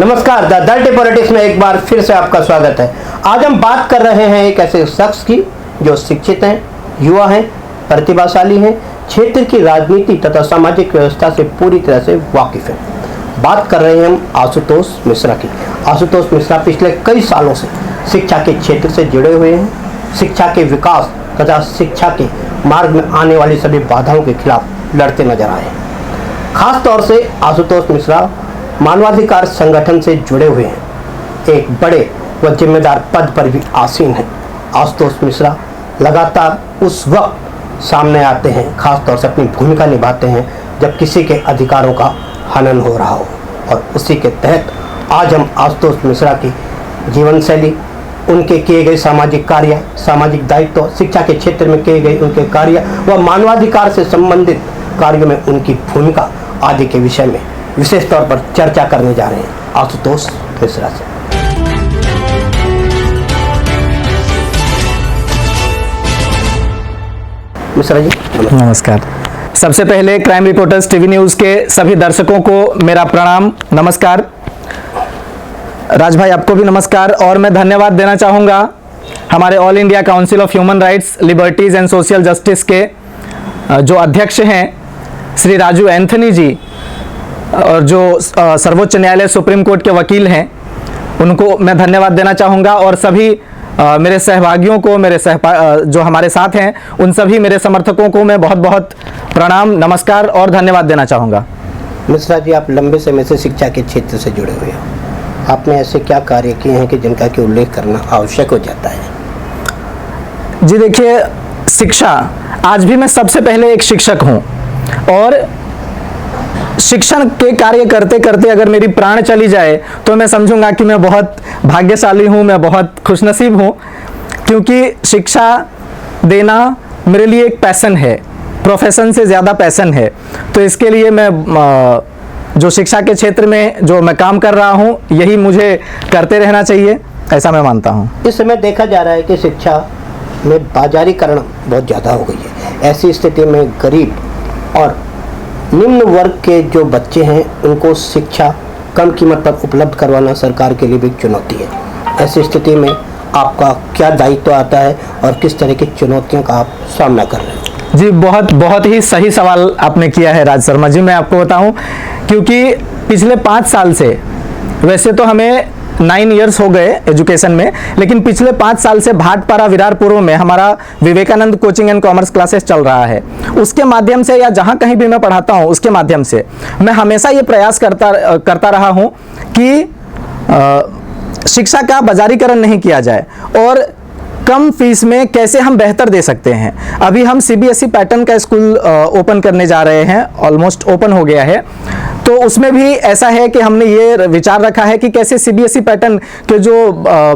नमस्कार, the dirty politics में एक बार फिर से आपका स्वागत है। आज हम बात कर रहे हैं एक ऐसे शख्स की जो शिक्षित हैं, युवा हैं, प्रतिभाशाली हैं, क्षेत्र की राजनीति तथा सामाजिक व्यवस्था से पूरी तरह से वाकिफ है। बात कर रहे हैं हम आशुतोष मिश्रा की। आशुतोष मिश्रा पिछले कई सालों से शिक्षा के क्षेत्र से जुड़े हुए हैं। शिक्षा के विकास तथा शिक्षा के मार्ग में आने वाली सभी बाधाओं के खिलाफ लड़ते नजर आए हैं। खास तौर से आशुतोष मिश्रा मानवाधिकार संगठन से जुड़े हुए हैं। एक बड़े व जिम्मेदार पद पर भी आसीन हैं। आशुतोष मिश्रा लगातार उस वक्त सामने आते हैं, खास तौर से अपनी भूमिका निभाते हैं जब किसी के अधिकारों का हनन हो रहा हो, और उसी के तहत आज हम आशुतोष मिश्रा की जीवन शैली, उनके किए गए सामाजिक कार्य, सामाजिक दायित्व, शिक्षा के क्षेत्र में किए गए उनके कार्य व मानवाधिकार से संबंधित कार्यों में उनकी भूमिका आदि के विषय में विशेष तौर पर चर्चा करने जा रहे हैं आशुतोष मिश्रा से। मिश्रा जी नमस्कार। सबसे पहले क्राइम रिपोर्टर्स टीवी न्यूज़ के सभी दर्शकों को मेरा प्रणाम, नमस्कार। राज भाई आपको भी नमस्कार। और मैं धन्यवाद देना चाहूँगा हमारे all India council of human rights, liberties and social justice के जो अध्यक्ष हैं श्री राजू एंथनी जी, और जो सर्वोच्च न्यायालय सुप्रीम कोर्ट के वकील हैं, उनको मैं धन्यवाद देना चाहूँगा। और सभी मेरे सहभागियों को, जो हमारे साथ हैं, उन सभी मेरे समर्थकों को मैं बहुत बहुत प्रणाम, नमस्कार और धन्यवाद देना चाहूँगा। मिश्रा जी, आप लंबे समय से शिक्षा के क्षेत्र से जुड़े हुए हैं। आपने ऐसे क्या कार्य किए हैं कि जिनका कि उल्लेख करना आवश्यक हो जाता है? जी देखिए, शिक्षा, आज भी मैं सबसे पहले एक शिक्षक हूँ, और शिक्षण के कार्य करते करते अगर मेरी प्राण चली जाए तो मैं समझूंगा कि मैं बहुत भाग्यशाली हूँ, मैं बहुत खुशनसीब हूँ, क्योंकि शिक्षा देना मेरे लिए एक पैशन है, प्रोफेशन से ज़्यादा पैशन है। तो इसके लिए मैं जो शिक्षा के क्षेत्र में जो मैं काम कर रहा हूँ, यही मुझे करते रहना चाहिए, ऐसा मैं मानता हूँ। इस समय देखा जा रहा है कि शिक्षा में बाजारीकरण बहुत ज़्यादा हो गई है। ऐसी स्थिति में गरीब और निम्न वर्ग के जो बच्चे हैं, उनको शिक्षा कम कीमत पर उपलब्ध करवाना सरकार के लिए भी चुनौती है। ऐसी स्थिति में आपका क्या दायित्व आता है और किस तरह की चुनौतियों का आप सामना कर रहे हैं? जी, बहुत ही सही सवाल आपने किया है राज शर्मा जी। मैं आपको बताऊं, क्योंकि पिछले 5 साल से, वैसे तो हमें 9 इयर्स हो गए एजुकेशन में, लेकिन पिछले 5 साल से भाटपारा विरार पूर्व में हमारा Vivekanand coaching and commerce classes चल रहा है। उसके माध्यम से, या जहां कहीं भी मैं पढ़ाता हूं, उसके माध्यम से मैं हमेशा ये प्रयास करता रहा हूं कि शिक्षा का बाजारीकरण नहीं किया जाए और कम फीस में कैसे हम बेहतर दे सकते हैं। अभी हम सीबीएसई पैटर्न का स्कूल ओपन करने जा रहे हैं, ऑलमोस्ट ओपन हो गया है। तो उसमें भी ऐसा है कि हमने ये विचार रखा है कि कैसे सीबीएसई पैटर्न के जो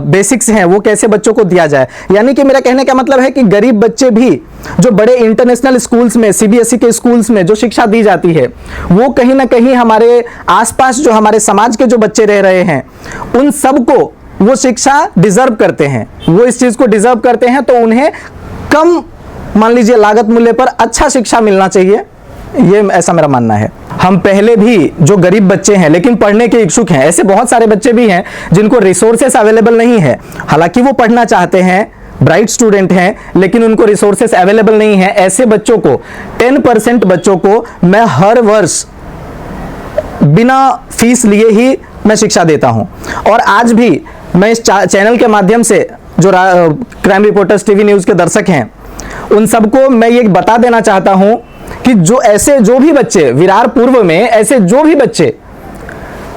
बेसिक्स हैं वो कैसे बच्चों को दिया जाए। यानी कि मेरा कहने का मतलब है कि गरीब बच्चे भी जो बड़े इंटरनेशनल स्कूल्स में, सीबीएसई के स्कूल्स में जो शिक्षा दी जाती है, वो कहीं ना कहीं हमारे आसपास जो हमारे समाज के जो बच्चे रह रहे हैं, उन सबको वो शिक्षा डिजर्व करते हैं, वो इस चीज को डिजर्व करते हैं। तो उन्हें कम, मान लीजिए, लागत मूल्य पर अच्छा शिक्षा मिलना चाहिए, ये ऐसा मेरा मानना है। हम पहले भी जो गरीब बच्चे हैं लेकिन पढ़ने के इच्छुक हैं, ऐसे बहुत सारे बच्चे भी हैं जिनको रिसोर्सेस अवेलेबल नहीं है, हालांकि वो पढ़ना चाहते हैं, ब्राइट स्टूडेंट हैं, लेकिन उनको रिसोर्सेस अवेलेबल नहीं है। ऐसे बच्चों को, 10% बच्चों को मैं हर वर्ष बिना फीस लिए ही मैं शिक्षा देता हूं। और आज भी मैं इस चैनल के माध्यम से जो क्राइम रिपोर्टर्स टीवी न्यूज़ के दर्शक हैं, उन सबको मैं ये बता देना चाहता हूं कि जो भी बच्चे विरार पूर्व में, ऐसे जो भी बच्चे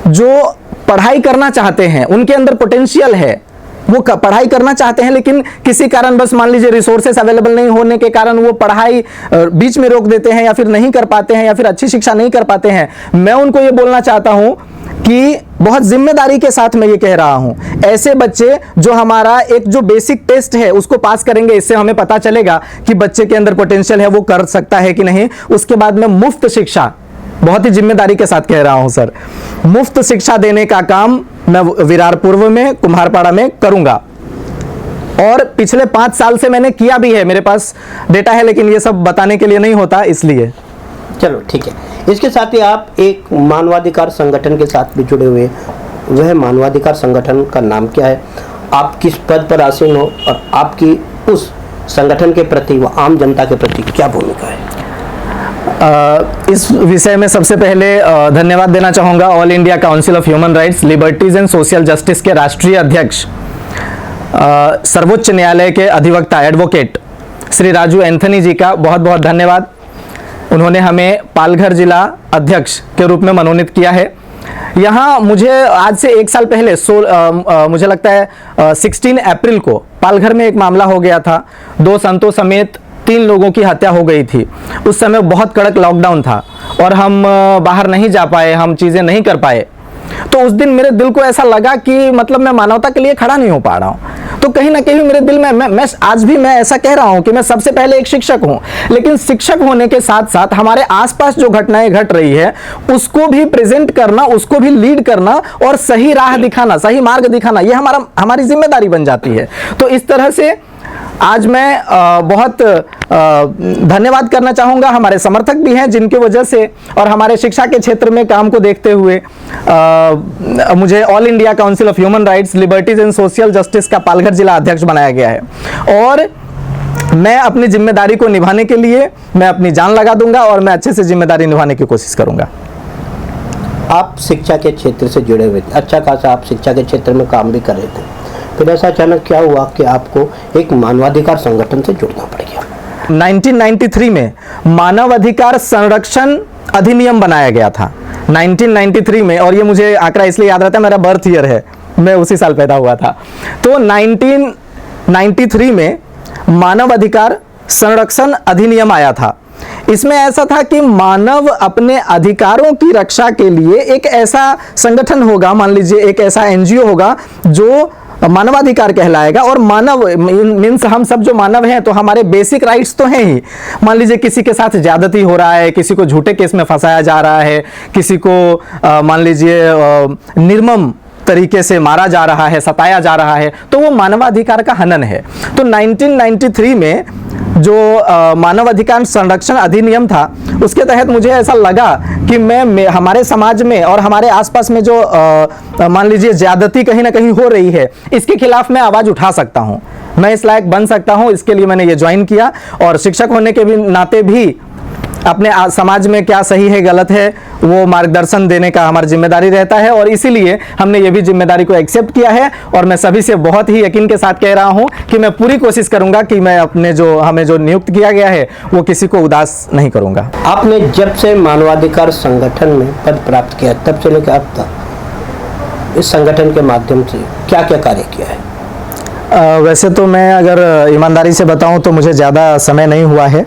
जो पढ़ाई करना चाहते हैं, उनके अंदर पोटेंशियल है, वो पढ़ाई करना चाहते हैं, लेकिन किसी कारण, बस मान लीजिए रिसोर्सेस अवेलेबल नहीं होने के कारण वो पढ़ाई बीच में रोक देते हैं, या फिर नहीं कर पाते हैं, या फिर अच्छी शिक्षा नहीं कर पाते हैं, मैं उनको ये बोलना चाहता हूं कि बहुत जिम्मेदारी के साथ मैं ये कह रहा हूं, ऐसे बच्चे जो हमारा एक जो बेसिक टेस्ट है उसको पास करेंगे, इससे हमें पता चलेगा कि बच्चे के अंदर पोटेंशियल है, वो कर सकता है कि नहीं। उसके बाद में मुफ्त शिक्षा, बहुत ही जिम्मेदारी के साथ कह रहा हूं सर, मुफ्त शिक्षा देने का काम मैं विरार पूर्व में, कुम्हारपाड़ा में करूंगा। और पिछले 5 साल से मैंने किया भी है, मेरे पास डेटा है, लेकिन ये सब बताने के लिए नहीं होता, इसलिए। चलो ठीक है। इसके साथ ही आप एक मानवाधिकार संगठन के साथ भी जुड़े हुए, वह मानवाधिकार संगठन का नाम क्या है, आप किस पद पर आसीन हो और आपकी उस संगठन के प्रति व आम जनता के प्रति क्या भूमिका है? इस विषय में सबसे पहले धन्यवाद देना चाहूँगा all India council of human rights, liberties and social justice के राष्ट्रीय अध्यक्ष, सर्वोच्च न्यायालय के अधिवक्ता एडवोकेट श्री राजू एंथनी जी का बहुत बहुत धन्यवाद। उन्होंने हमें पालघर जिला अध्यक्ष के रूप में मनोनीत किया है। यहाँ मुझे आज से 1 साल पहले मुझे लगता है 16 अप्रैल को पालघर में एक मामला हो गया था। 2 संतों समेत 3 लोगों की हत्या हो गई थी। उस समय बहुत कड़क लॉकडाउन था और हम बाहर नहीं जा पाए, हम चीज़ें नहीं कर पाए। तो उस दिन मेरे दिल को ऐसा लगा कि मतलब मैं मानवता के लिए खड़ा नहीं हो पा रहा हूँ। तो कहीं ना कहीं मेरे दिल में मैं आज भी मैं ऐसा कह रहा हूँ कि मैं सबसे पहले एक शिक्षक हूँ, लेकिन शिक्षक होने के साथ साथ हमारे आसपास जो घटनाएं घट रही है उसको भी प्रेजेंट करना, उसको भी लीड करना और सही राह दिखाना, सही मार्ग दिखाना, ये हमारी जिम्मेदारी बन जाती है। तो इस तरह से आज मैं बहुत धन्यवाद करना चाहूँगा। हमारे समर्थक भी हैं जिनकी वजह से और हमारे शिक्षा के क्षेत्र में काम को देखते हुए मुझे all India council of human rights, liberties and social justice का पालघर जिला अध्यक्ष बनाया गया है। और मैं अपनी जिम्मेदारी को निभाने के लिए मैं अपनी जान लगा दूंगा और मैं अच्छे से जिम्मेदारी निभाने की कोशिश करूंगा। आप शिक्षा के क्षेत्र से जुड़े हुए थे, अच्छा खासा आप शिक्षा के क्षेत्र में काम भी कर रहे थे, फिर ऐसा अचानक क्या हुआ कि आपको एक मानवाधिकार संगठन से जुड़ना पड़ गया? 1993 में मानव अधिकार संरक्षण अधिनियम बनाया गया था 1993 में, और ये मुझे आंकड़ा इसलिए याद रहता है, मेरा बर्थ ईयर है, मैं उसी साल पैदा हुआ था। तो 1993 में मानव अधिकार संरक्षण अधिनियम आया था। इसमें ऐसा था कि मानव अपने अधिकारों की रक्षा के लिए एक ऐसा संगठन होगा, मान लीजिए एक ऐसा एनजीओ होगा जो मानवाधिकार कहलाएगा। और मानव मीन्स हम सब जो मानव हैं तो हमारे बेसिक राइट्स तो हैं ही। मान लीजिए किसी के साथ ज्यादती हो रहा है, किसी को झूठे केस में फंसाया जा रहा है, किसी को मान लीजिए निर्मम तरीके से मारा जा रहा है, सताया जा रहा है, तो वो मानवाधिकार का हनन है। तो 1993 में जो मानवाधिकार संरक्षण अधिनियम था उसके तहत मुझे ऐसा लगा कि मैं हमारे समाज में और हमारे आसपास में जो मान लीजिए ज्यादती कहीं ना कहीं हो रही है, इसके खिलाफ मैं आवाज उठा सकता हूं, मैं इस लायक बन सकता हूं। इसके लिए मैंने ये ज्वाइन किया और शिक्षक होने के भी नाते भी अपने समाज में क्या सही है गलत है वो मार्गदर्शन देने का हमारी जिम्मेदारी रहता है, और इसीलिए हमने ये भी जिम्मेदारी को एक्सेप्ट किया है। और मैं सभी से बहुत ही यकीन के साथ कह रहा हूं कि मैं पूरी कोशिश करूंगा कि मैं अपने हमें जो नियुक्त किया गया है वो किसी को उदास नहीं करूंगा। आपने जब से मानवाधिकार संगठन में पद प्राप्त किया तब से लेकर अब तक इस संगठन के माध्यम से क्या क्या कार्य किया है? वैसे तो मैं अगर ईमानदारी से बताऊं तो मुझे ज़्यादा समय नहीं हुआ है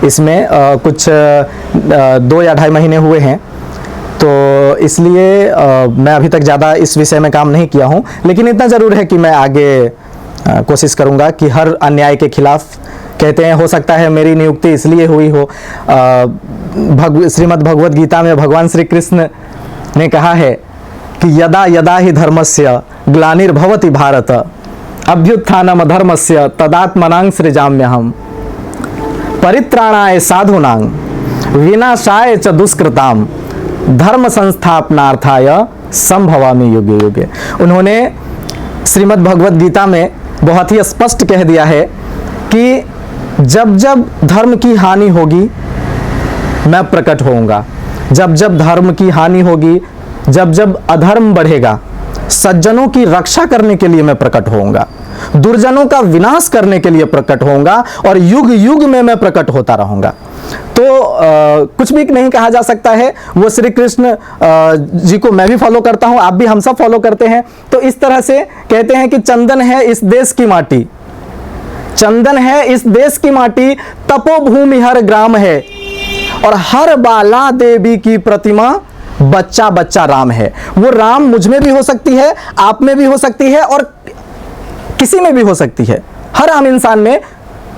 इसमें, कुछ 2 या 2.5 महीने हुए हैं, तो इसलिए मैं अभी तक ज़्यादा इस विषय में काम नहीं किया हूं। लेकिन इतना ज़रूर है कि मैं आगे कोशिश करूंगा कि हर अन्याय के खिलाफ, कहते हैं हो सकता है मेरी नियुक्ति इसलिए हुई हो, श्रीमद् भगवद गीता में भगवान श्री कृष्ण ने कहा है कि यदा यदा ही धर्मस्य ग्लानिर्भवति भारत अभ्युत्थानम धर्मस्य तदात्मनां सृजाम्यहम् परित्राणाय साधूनां विनाशाय च दुष्कृताम धर्म संस्थापनार्थाय संभवामि युगे युगे। उन्होंने श्रीमद् भगवद गीता में बहुत ही स्पष्ट कह दिया है कि जब जब धर्म की हानि होगी मैं प्रकट होऊंगा, जब जब धर्म की हानि होगी, जब जब अधर्म बढ़ेगा, सज्जनों की रक्षा करने के लिए मैं प्रकट होऊंगा, दुर्जनों का विनाश करने के लिए प्रकट होऊंगा, और युग युग में मैं प्रकट होता रहूंगा। तो कुछ भी नहीं कहा जा सकता है, वो श्री कृष्ण जी को मैं भी फॉलो करता हूं, आप भी हम सब फॉलो करते हैं। तो इस तरह से कहते हैं कि चंदन है इस देश की माटी, चंदन है इस देश की माटी, तपोभूमि हर ग्राम है, और हर बाला देवी की प्रतिमा बच्चा बच्चा राम है। वो राम मुझ में भी हो सकती है, आप में भी हो सकती है, और किसी में भी हो सकती है। हर आम इंसान में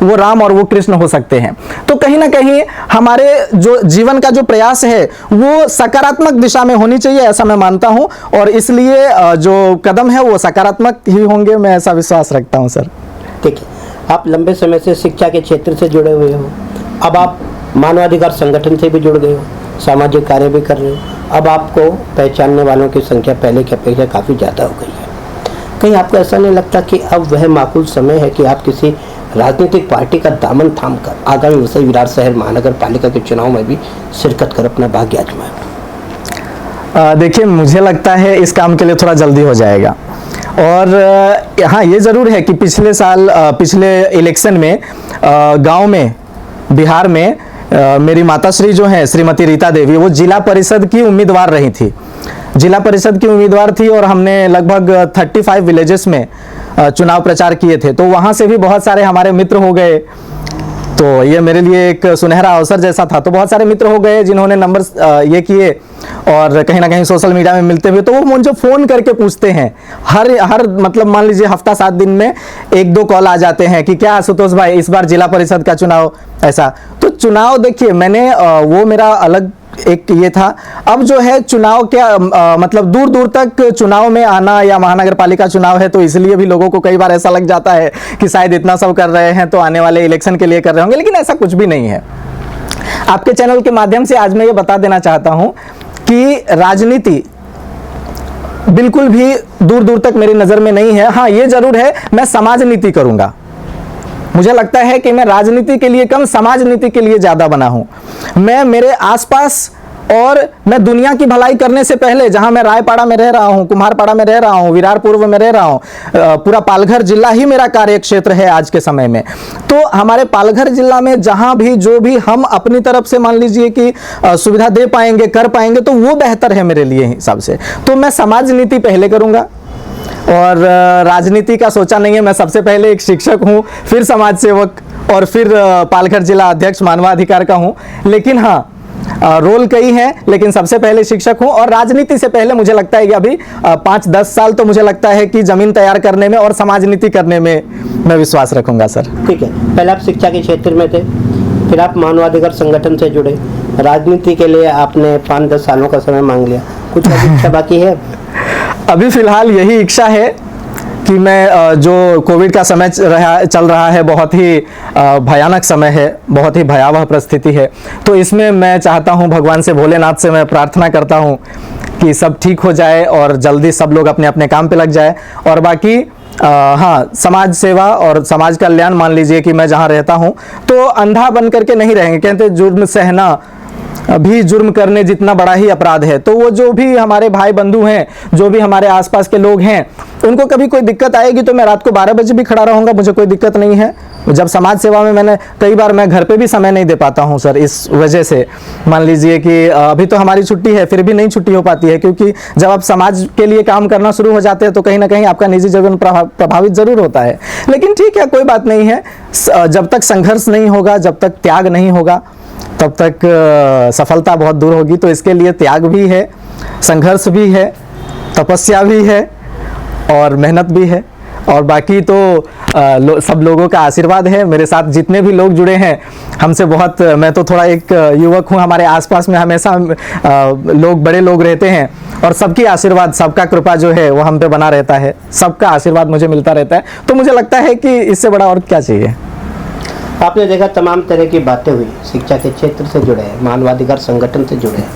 वो राम और वो कृष्ण हो सकते हैं। तो कहीं ना कहीं हमारे जो जीवन का जो प्रयास है वो सकारात्मक दिशा में होनी चाहिए, ऐसा मैं मानता हूं, और इसलिए जो कदम है वो सकारात्मक ही होंगे, मैं ऐसा विश्वास रखता हूं सर। देखिए, आप लंबे समय से शिक्षा के क्षेत्र से जुड़े हुए हो, अब आप मानवाधिकार संगठन से भी जुड़ गए हो, सामाजिक कार्य भी कर रहे हो, अब आपको पहचानने वालों की संख्या पहले की अपेक्षा काफ़ी ज़्यादा हो गई है। कहीं आपको ऐसा नहीं लगता कि अब वह माकूल समय है कि आप किसी राजनीतिक पार्टी का दामन थामकर आगामी वसई विरार शहर महानगर पालिका के चुनाव में भी शिरकत कर अपना भाग्य आजमाएं? देखिए, मुझे लगता है इस काम के लिए थोड़ा जल्दी हो जाएगा। और हाँ, ये ज़रूर है कि पिछले साल पिछले इलेक्शन में गांव में बिहार में मेरी माताश्री जो हैं श्रीमती रीता देवी, वो जिला परिषद की उम्मीदवार रही थी, जिला परिषद की उम्मीदवार थी। और हमने लगभग 35 विलेजेस में चुनाव प्रचार किए थे, तो वहाँ से भी बहुत सारे हमारे मित्र हो गए। तो ये मेरे लिए एक सुनहरा अवसर जैसा था। तो बहुत सारे मित्र हो गए जिन्होंने नंबर ये किए, और कहीं ना कहीं सोशल मीडिया में मिलते हुए तो वो मुझे फ़ोन करके पूछते हैं हर मतलब मान लीजिए हफ्ता 7 दिन में 1-2 कॉल आ जाते हैं कि क्या आशुतोष भाई इस बार जिला परिषद का चुनाव ऐसा। तो चुनाव देखिए, मैंने वो मेरा अलग एक ये था। अब जो है चुनाव क्या मतलब दूर दूर तक चुनाव में आना, या महानगर पालिका चुनाव है तो इसलिए भी लोगों को कई बार ऐसा लग जाता है कि शायद इतना सब कर रहे हैं तो आने वाले इलेक्शन के लिए कर रहे होंगे, लेकिन ऐसा कुछ भी नहीं है। आपके चैनल के माध्यम से आज मैं ये बता देना चाहता हूं कि राजनीति बिल्कुल भी दूर दूर तक मेरी नज़र में नहीं है। हाँ, ये जरूर है, मैं समाज नीति करूंगा। मुझे लगता है कि मैं राजनीति के लिए कम, समाज नीति के लिए ज़्यादा बना हूं। मैं मेरे आसपास और मैं दुनिया की भलाई करने से पहले, जहां मैं रायपाड़ा में रह रहा हूं, कुम्हारपाड़ा में रह रहा हूं, विरार पूर्व में रह रहा हूं, पूरा पालघर जिला ही मेरा कार्य क्षेत्र है आज के समय में। तो हमारे पालघर जिला में जहां भी जो भी हम अपनी तरफ से मान लीजिए कि सुविधा दे पाएंगे, कर पाएंगे, तो वो बेहतर है मेरे लिए हिसाब से। तो मैं समाज नीति पहले करूंगा और राजनीति का सोचा नहीं है। मैं सबसे पहले एक शिक्षक हूं, फिर समाज सेवक, और फिर पालघर जिला अध्यक्ष मानवाधिकार का हूं। लेकिन हाँ, रोल कई हैं, लेकिन सबसे पहले शिक्षक हूं। और राजनीति से पहले मुझे लगता है कि अभी 5-10 साल तो मुझे लगता है कि जमीन तैयार करने में और समाज नीति करने में मैं विश्वास रखूंगा सर। ठीक है, पहले आप शिक्षा के क्षेत्र में थे, फिर आप मानवाधिकार संगठन से जुड़े, राजनीति के लिए आपने 5-10 सालों का समय मांग लिया, कुछ इच्छा बाकी है? अभी फिलहाल यही इच्छा है कि मैं जो कोविड का समय चल रहा है, बहुत ही भयानक समय है, बहुत ही भयावह परिस्थिति है। तो इसमें मैं चाहता हूं, भगवान से, भोलेनाथ से मैं प्रार्थना करता हूं कि सब ठीक हो जाए और जल्दी सब लोग अपने अपने काम पे लग जाए। और बाकी हाँ, समाज सेवा और समाज कल्याण, मान लीजिए कि मैं जहाँ रहता हूँ तो अंधा बन करके नहीं रहेंगे। कहते जुर्म सहना भी जुर्म करने जितना बड़ा ही अपराध है। तो वो जो भी हमारे भाई बंधु हैं, जो भी हमारे आसपास के लोग हैं, उनको कभी कोई दिक्कत आएगी तो मैं रात को 12 बजे भी खड़ा रहूँगा, मुझे कोई दिक्कत नहीं है। जब समाज सेवा में मैंने कई बार, मैं घर पे भी समय नहीं दे पाता हूँ सर, इस वजह से। मान लीजिए कि अभी तो हमारी छुट्टी है, फिर भी नहीं छुट्टी हो पाती है, क्योंकि जब आप समाज के लिए काम करना शुरू हो जाते हैं तो कहीं ना कहीं आपका निजी जीवन प्रभावित जरूर होता है। लेकिन ठीक है, कोई बात नहीं है। जब तक संघर्ष नहीं होगा, जब तक त्याग नहीं होगा, तब तक सफलता बहुत दूर होगी। तो इसके लिए त्याग भी है, संघर्ष भी है, तपस्या भी है और मेहनत भी है। और बाकी तो सब लोगों का आशीर्वाद है। मेरे साथ जितने भी लोग जुड़े हैं हमसे, बहुत, मैं तो थोड़ा एक युवक हूँ, हमारे आसपास में हमेशा लोग, बड़े लोग रहते हैं, और सबकी आशीर्वाद, सबका कृपा जो है वो हम पे बना रहता है, सबका आशीर्वाद मुझे मिलता रहता है। तो मुझे लगता है कि इससे बड़ा और क्या चाहिए। आपने देखा तमाम तरह की बातें हुई, शिक्षा के क्षेत्र से जुड़े हैं, मानवाधिकार संगठन से जुड़े हैं,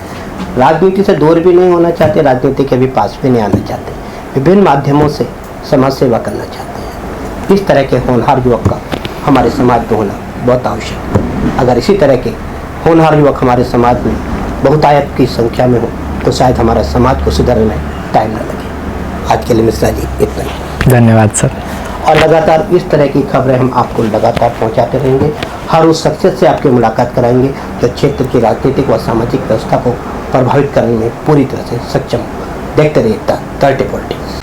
राजनीति से दूर भी नहीं होना चाहते, राजनीति के भी पास भी नहीं आना चाहते, विभिन्न माध्यमों से समाज सेवा करना चाहते हैं। इस तरह के होनहार युवक का हमारे समाज में होना बहुत आवश्यक है। अगर इसी तरह के होनहार युवक हमारे समाज में बहुतायत की संख्या में हो तो शायद हमारा समाज को सुधरने में टाइम न लगे। आज के लिए मिश्रा जी इतना ही। धन्यवाद सर। और लगातार इस तरह की खबरें हम आपको लगातार पहुंचाते रहेंगे। हर उस शख्सियत से आपकी मुलाकात कराएंगे जो क्षेत्र की राजनीतिक व सामाजिक व्यवस्था को प्रभावित करने में पूरी तरह से सक्षम हो। देखते रहिए द 30 पॉलिटिक्स।